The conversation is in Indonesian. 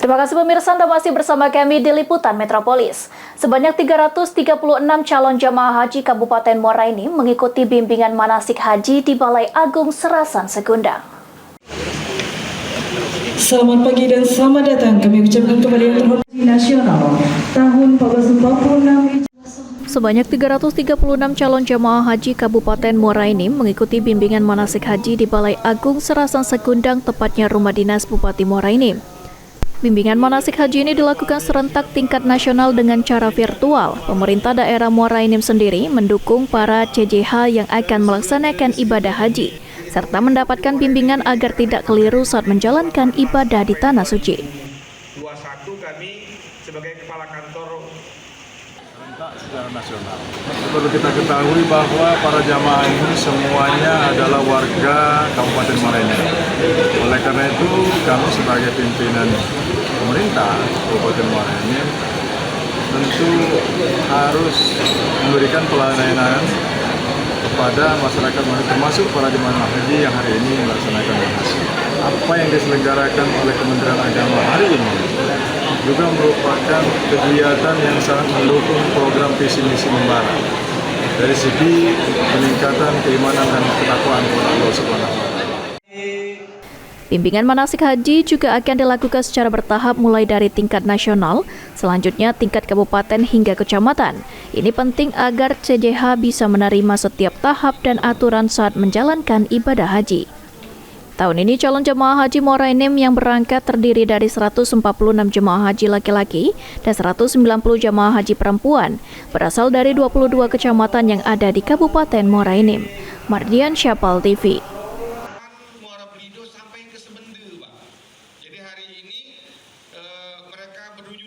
Terima kasih pemirsa, Anda masih bersama kami di Liputan Metropolis. Sebanyak 336 calon jamaah haji Kabupaten Muara Enim mengikuti bimbingan manasik haji di Balai Agung Serasan Segundang. Selamat pagi dan selamat datang kami ucapkan kepada yang terhormat nasional tahun 1446. Sebanyak 336 calon jamaah haji Kabupaten Muara Enim mengikuti bimbingan manasik haji di Balai Agung Serasan Segundang, tepatnya Rumah Dinas Bupati Muara Enim. Bimbingan manasik haji ini dilakukan serentak tingkat nasional dengan cara virtual. Pemerintah daerah Muara Enim sendiri mendukung para CJH yang akan melaksanakan ibadah haji, serta mendapatkan bimbingan agar tidak keliru saat menjalankan ibadah di Tanah Suci. 21 kami sebagai kepala kantor serentak secara nasional. Perlu kita ketahui bahwa para jamaah ini semuanya adalah warga Kabupaten Muara Enim. Oleh karena itu, kami sebagai pimpinan pemerintah Kabupaten Muara Enim tentu harus memberikan pelayanan kepada masyarakat Muara Enim, termasuk para jemaah haji yang hari ini melaksanakan haji. Apa yang diselenggarakan oleh Kementerian Agama hari ini juga merupakan kegiatan yang sangat mendukung program visi misi membara dari segi peningkatan keimanan dan ketakwaan kepada Allah Subhanahu wa Ta'ala. Bimbingan manasik haji juga akan dilakukan secara bertahap mulai dari tingkat nasional, selanjutnya tingkat kabupaten hingga kecamatan. Ini penting agar CJH bisa menerima setiap tahap dan aturan saat menjalankan ibadah haji. Tahun ini calon jemaah haji Muara Enim yang berangkat terdiri dari 146 jemaah haji laki-laki dan 190 jemaah haji perempuan, berasal dari 22 kecamatan yang ada di Kabupaten Muara Enim. Mardian Syapal TV.